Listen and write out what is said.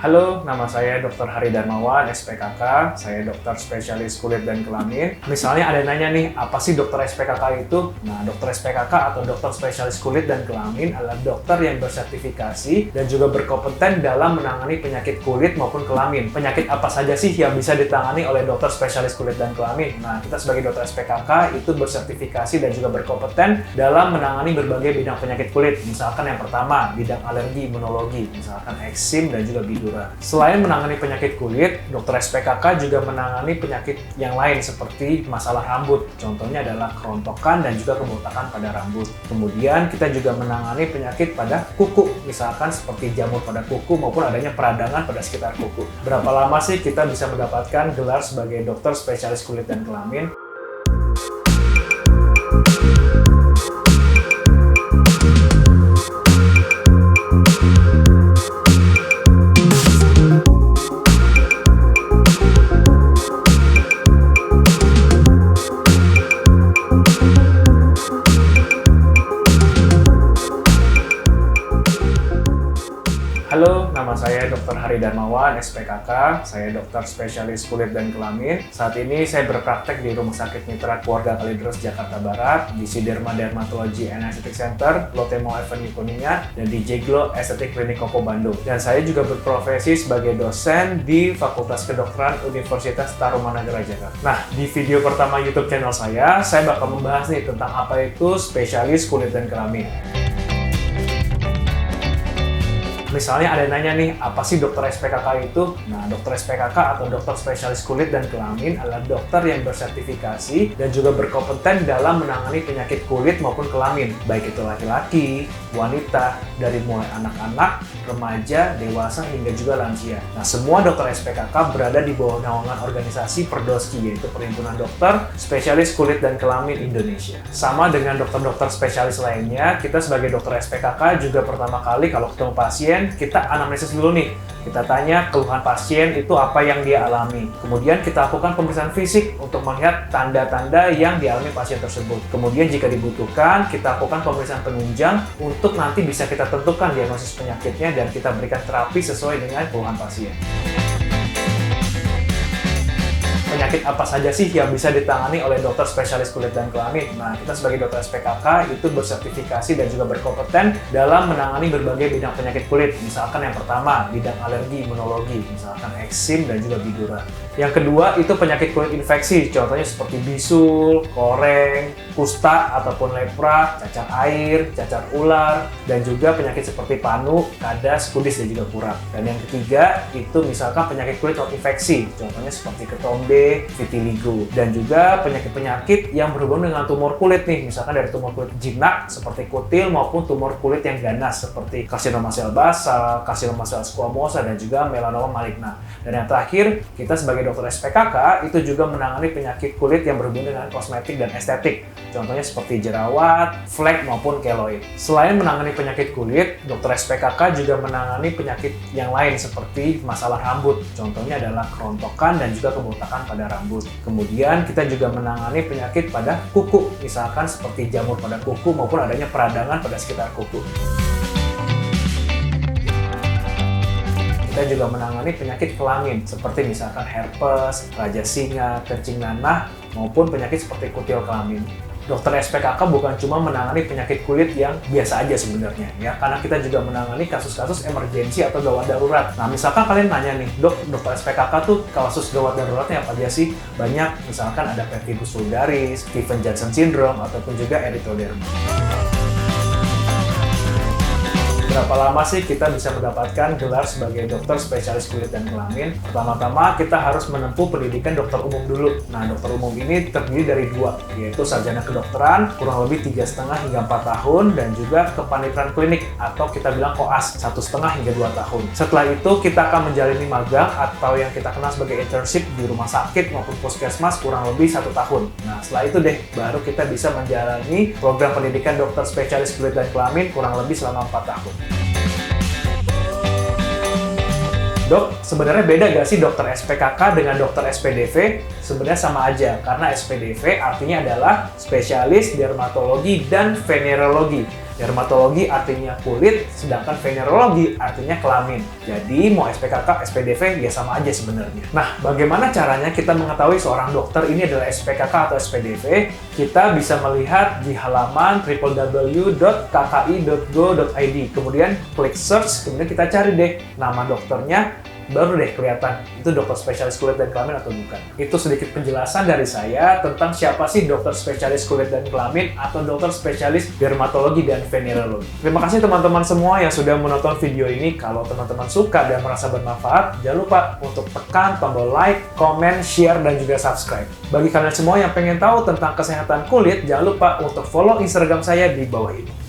Halo, nama saya Dr. Hari Darmawan, SPKK. Saya dokter spesialis kulit dan kelamin. Misalnya ada yang nanya nih, apa sih dokter SPKK itu? Nah, dokter SPKK atau dokter spesialis kulit dan kelamin adalah dokter yang bersertifikasi dan juga berkompeten dalam menangani penyakit kulit maupun kelamin. Penyakit apa saja sih yang bisa ditangani oleh dokter spesialis kulit dan kelamin? Nah, kita sebagai dokter SPKK itu bersertifikasi dan juga berkompeten dalam menangani berbagai bidang penyakit kulit. Misalkan yang pertama, bidang alergi, imunologi, misalkan eksim dan juga bidu. Selain menangani penyakit kulit, dokter SPKK juga menangani penyakit yang lain seperti masalah rambut. Contohnya adalah kerontokan dan juga kebotakan pada rambut. Kemudian kita juga menangani penyakit pada kuku, misalkan seperti jamur pada kuku maupun adanya peradangan pada sekitar kuku. Berapa lama sih kita bisa mendapatkan gelar sebagai dokter spesialis kulit dan kelamin? Halo, nama saya Dr. Hari Darmawan, SPKK. Saya dokter spesialis kulit dan kelamin. Saat ini saya berpraktek di Rumah Sakit Mitra Keluarga Kalideres, Jakarta Barat, di Siderma Dermatology and Aesthetic Center, Lotte Mall Avenue Kuningan, dan di Jeglo Aesthetic Clinic Kopo Bandung. Dan saya juga berprofesi sebagai dosen di Fakultas Kedokteran Universitas Tarumanagara, Jakarta. Nah, di video pertama YouTube channel saya bakal membahas nih tentang apa itu spesialis kulit dan kelamin. Misalnya ada yang nanya nih, apa sih dokter SPKK itu? Nah, dokter SPKK atau dokter spesialis kulit dan kelamin adalah dokter yang bersertifikasi dan juga berkompeten dalam menangani penyakit kulit maupun kelamin, baik itu laki-laki, wanita, dari mulai anak-anak, remaja, dewasa, hingga juga lansia. Nah, semua dokter SPKK berada di bawah naungan organisasi PERDOSKI, yaitu Perhimpunan Dokter Spesialis Kulit dan Kelamin Indonesia. Sama dengan dokter-dokter spesialis lainnya, kita sebagai dokter SPKK juga pertama kali kalau ketemu pasien, kita anamnesis dulu nih. Kita tanya keluhan pasien itu apa yang dia alami. Kemudian kita lakukan pemeriksaan fisik untuk melihat tanda-tanda yang dialami pasien tersebut. Kemudian jika dibutuhkan, kita lakukan pemeriksaan penunjang untuk nanti bisa kita tentukan diagnosis penyakitnya dan kita berikan terapi sesuai dengan keluhan pasien. Penyakit apa saja sih yang bisa ditangani oleh dokter spesialis kulit dan kelamin? Nah, kita sebagai dokter SPKK itu bersertifikasi dan juga berkompeten dalam menangani berbagai bidang penyakit kulit. Misalkan yang pertama, bidang alergi, imunologi, misalkan eksim dan juga bidura. Yang kedua, itu penyakit kulit infeksi, contohnya seperti bisul, koreng, kusta ataupun lepra, cacar air, cacar ular, dan juga penyakit seperti panu, kadas, kudis, dan juga kurak. Dan yang ketiga, itu misalkan penyakit kulit non infeksi, contohnya seperti ketombe, vitiligo, dan juga penyakit-penyakit yang berhubungan dengan tumor kulit nih, misalkan dari tumor kulit jinak seperti kutil maupun tumor kulit yang ganas seperti karsinoma sel basal, karsinoma sel squamosa, dan juga melanoma maligna. Dan yang terakhir, kita sebagai dokter SPKK itu juga menangani penyakit kulit yang berhubungan dengan kosmetik dan estetik, contohnya seperti jerawat, flek maupun keloid. Selain menangani penyakit kulit, dokter SPKK juga menangani penyakit yang lain seperti masalah rambut, contohnya adalah kerontokan dan juga kebotakan pada rambut. Kemudian kita juga menangani penyakit pada kuku, misalkan seperti jamur pada kuku maupun adanya peradangan pada sekitar kuku. Kita juga menangani penyakit kelamin seperti misalkan herpes, raja singa, kencing nanah, maupun penyakit seperti kutil kelamin. Dokter SPKK bukan cuma menangani penyakit kulit yang biasa aja sebenarnya ya, karena kita juga menangani kasus-kasus emergensi atau gawat darurat. Nah, misalkan kalian nanya nih, dokter SPKK tuh kasus gawat daruratnya apa aja sih? Banyak, misalkan ada pemphigus vulgaris, Stevens-Johnson syndrome, ataupun juga erythroderma. Berapa lama sih kita bisa mendapatkan gelar sebagai dokter spesialis kulit dan kelamin? Pertama-tama kita harus menempuh pendidikan dokter umum dulu. Nah, dokter umum ini terdiri dari dua, yaitu sarjana kedokteran kurang lebih 3,5 hingga 4 tahun, dan juga kepanitiaan klinik atau kita bilang koas 1,5 hingga 2 tahun. Setelah itu kita akan menjalani magang atau yang kita kenal sebagai internship di rumah sakit maupun puskesmas kurang lebih 1 tahun. Nah, setelah itu deh baru kita bisa menjalani program pendidikan dokter spesialis kulit dan kelamin kurang lebih selama 4 tahun. Dok, sebenarnya beda nggak sih dokter SPKK dengan dokter SPDV? Sebenarnya sama aja, karena SPDV artinya adalah spesialis dermatologi dan venerologi. Dermatologi artinya kulit, sedangkan venerologi artinya kelamin. Jadi mau SPKK, SPDV ya sama aja sebenarnya. Nah, bagaimana caranya kita mengetahui seorang dokter ini adalah SPKK atau SPDV? Kita bisa melihat di halaman www.kki.go.id. Kemudian klik search, kemudian kita cari deh nama dokternya, baru deh kelihatan itu dokter spesialis kulit dan kelamin atau bukan. Itu sedikit penjelasan dari saya tentang siapa sih dokter spesialis kulit dan kelamin atau dokter spesialis dermatologi dan venerologi. Terima kasih teman-teman semua yang sudah menonton video ini. Kalau teman-teman suka dan merasa bermanfaat, jangan lupa untuk tekan tombol like, comment, share, dan juga subscribe. Bagi kalian semua yang pengen tahu tentang kesehatan kulit, jangan lupa untuk follow Instagram saya di bawah ini.